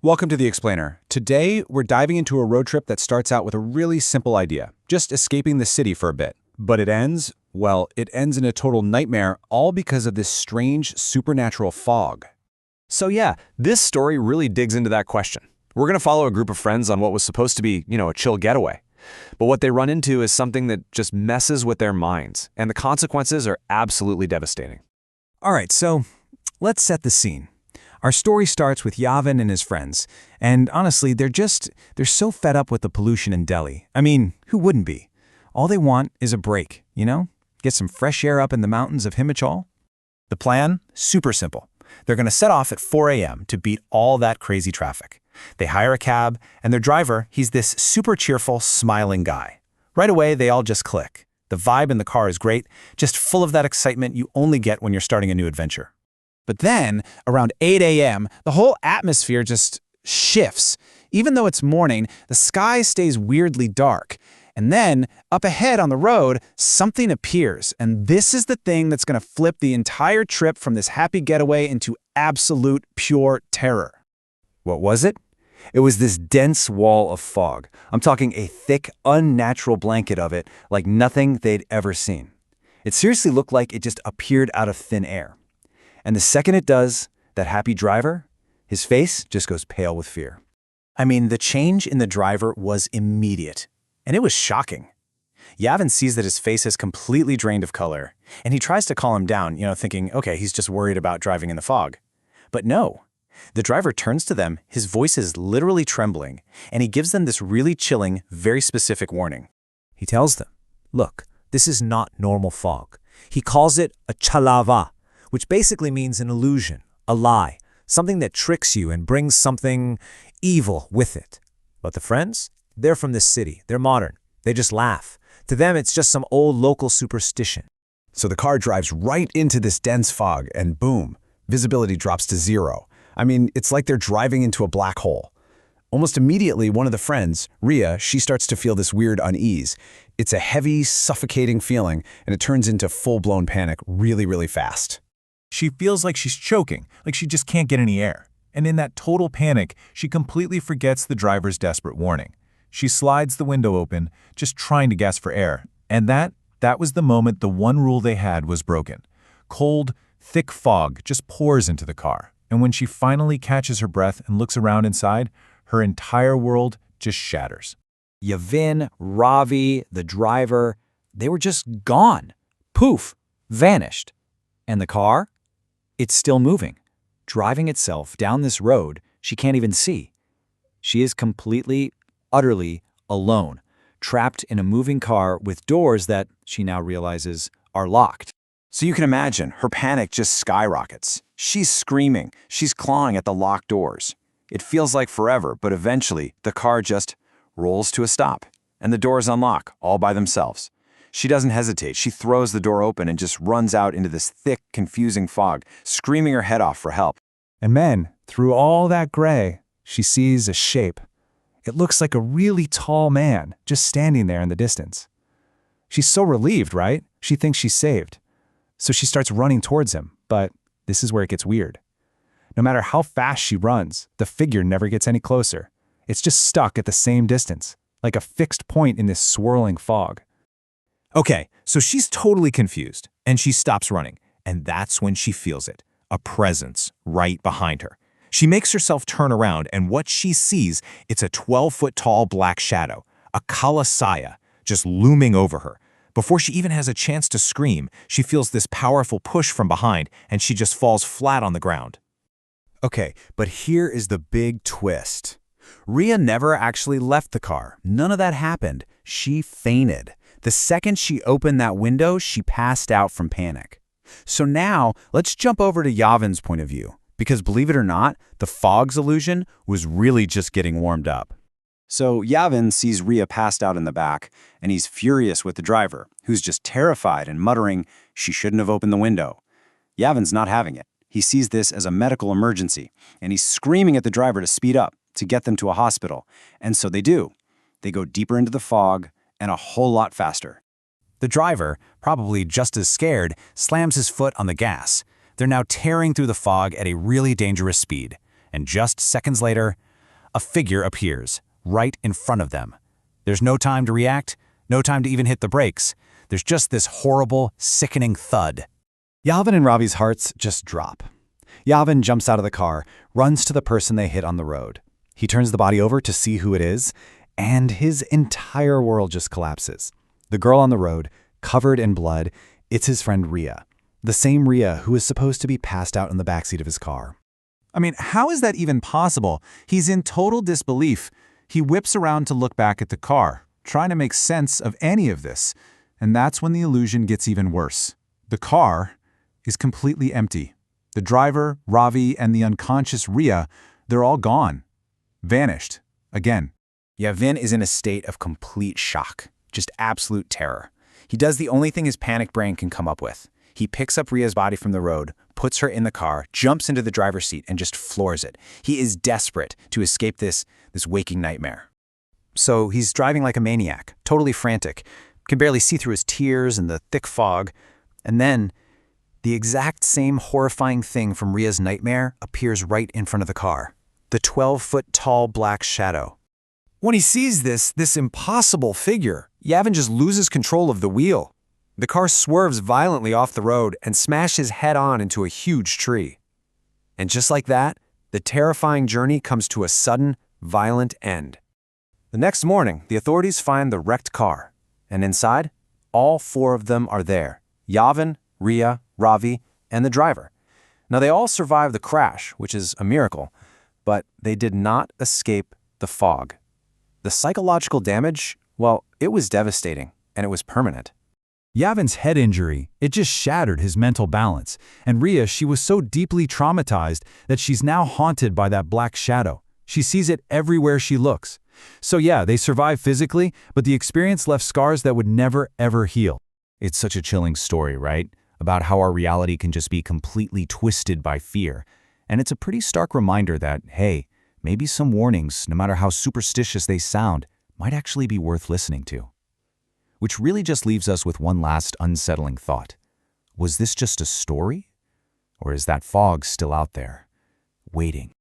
Welcome to The Explainer. Today, we're diving into a road trip that starts out with a really simple idea, just escaping the city for a bit. But it ends, well, it ends in a total nightmare, all because of this strange supernatural fog. So yeah, this story really digs into that question. We're going to follow a group of friends on what was supposed to be, a chill getaway. But what they run into is something that just messes with their minds, and the consequences are absolutely devastating. All right, so let's set the scene. Our story starts with Yavin and his friends, and honestly, they're so fed up with the pollution in Delhi. I mean, who wouldn't be? All they want is a break, Get some fresh air up in the mountains of Himachal. The plan? Super simple. They're going to set off at 4 a.m. to beat all that crazy traffic. They hire a cab, and their driver, he's this super cheerful, smiling guy. Right away, they all just click. The vibe in the car is great, just full of that excitement you only get when you're starting a new adventure. But then, around 8 a.m., the whole atmosphere just shifts. Even though it's morning, the sky stays weirdly dark. And then, up ahead on the road, something appears. And this is the thing that's going to flip the entire trip from this happy getaway into absolute pure terror. What was it? It was this dense wall of fog. I'm talking a thick, unnatural blanket of it, like nothing they'd ever seen. It seriously looked like it just appeared out of thin air. And the second it does, that happy driver, his face just goes pale with fear. I mean, the change in the driver was immediate, and it was shocking. Yavin sees that his face is completely drained of color, and he tries to calm him down, thinking, okay, he's just worried about driving in the fog. But no. The driver turns to them, his voice is literally trembling, and he gives them this really chilling, very specific warning. He tells them, look, this is not normal fog. He calls it a chalava, which basically means an illusion, a lie, something that tricks you and brings something evil with it. But the friends, they're from this city. They're modern. They just laugh. To them, it's just some old local superstition. So the car drives right into this dense fog, and boom, visibility drops to zero. I mean, it's like they're driving into a black hole. Almost immediately, one of the friends, Ria, she starts to feel this weird unease. It's a heavy, suffocating feeling, and it turns into full-blown panic really, really fast. She feels like she's choking, like she just can't get any air. And in that total panic, she completely forgets the driver's desperate warning. She slides the window open, just trying to gasp for air. And that was the moment the one rule they had was broken. Cold, thick fog just pours into the car. And when she finally catches her breath and looks around inside, her entire world just shatters. Yavin, Ravi, the driver, they were just gone. Poof, vanished. And the car? It's still moving, driving itself down this road she can't even see. She is completely, utterly alone, trapped in a moving car with doors that, she now realizes, are locked. So you can imagine, her panic just skyrockets. She's screaming, she's clawing at the locked doors. It feels like forever, but eventually, the car just rolls to a stop, and the doors unlock, all by themselves. She doesn't hesitate. She throws the door open and just runs out into this thick, confusing fog, screaming her head off for help. And then, through all that gray, she sees a shape. It looks like a really tall man, just standing there in the distance. She's so relieved, right? She thinks she's saved. So she starts running towards him, but this is where it gets weird. No matter how fast she runs, the figure never gets any closer. It's just stuck at the same distance, like a fixed point in this swirling fog. Okay, so she's totally confused, and she stops running, and that's when she feels it, a presence right behind her. She makes herself turn around, and what she sees, it's a 12-foot-tall black shadow, a kalasaya, just looming over her. Before she even has a chance to scream, she feels this powerful push from behind, and she just falls flat on the ground. Okay, but here is the big twist. Ria never actually left the car. None of that happened. She fainted. The second she opened that window, she passed out from panic. So now, let's jump over to Yavin's point of view, because believe it or not, the fog's illusion was really just getting warmed up. So Yavin sees Ria passed out in the back, and he's furious with the driver, who's just terrified and muttering, she shouldn't have opened the window. Yavin's not having it. He sees this as a medical emergency, and he's screaming at the driver to speed up, to get them to a hospital. And so they do. They go deeper into the fog, and a whole lot faster. The driver, probably just as scared, slams his foot on the gas. They're now tearing through the fog at a really dangerous speed. And just seconds later, a figure appears, right in front of them. There's no time to react, no time to even hit the brakes. There's just this horrible, sickening thud. Yavin and Ravi's hearts just drop. Yavin jumps out of the car, runs to the person they hit on the road. He turns the body over to see who it is, and his entire world just collapses. The girl on the road, covered in blood, it's his friend Rhea. The same Rhea who is supposed to be passed out in the backseat of his car. I mean, how is that even possible? He's in total disbelief. He whips around to look back at the car, trying to make sense of any of this. And that's when the illusion gets even worse. The car is completely empty. The driver, Ravi, and the unconscious Rhea, they're all gone. Vanished. Again. Yavin is in a state of complete shock, just absolute terror. He does the only thing his panicked brain can come up with. He picks up Rhea's body from the road, puts her in the car, jumps into the driver's seat, and just floors it. He is desperate to escape this waking nightmare. So he's driving like a maniac, totally frantic, can barely see through his tears and the thick fog. And then, the exact same horrifying thing from Rhea's nightmare appears right in front of the car. The 12-foot-tall black shadow. When he sees this impossible figure, Yavin just loses control of the wheel. The car swerves violently off the road and smashes head-on into a huge tree. And just like that, the terrifying journey comes to a sudden, violent end. The next morning, the authorities find the wrecked car. And inside, all four of them are there. Yavin, Rhea, Ravi, and the driver. Now, they all survived the crash, which is a miracle, but they did not escape the fog. The psychological damage, well, it was devastating, and it was permanent. Yavin's head injury, it just shattered his mental balance, and Rhea, she was so deeply traumatized that she's now haunted by that black shadow. She sees it everywhere she looks. So yeah, they survived physically, but the experience left scars that would never, ever heal. It's such a chilling story, right? About how our reality can just be completely twisted by fear. And it's a pretty stark reminder that, hey, maybe some warnings, no matter how superstitious they sound, might actually be worth listening to. Which really just leaves us with one last unsettling thought. Was this just a story? Or is that fog still out there, waiting?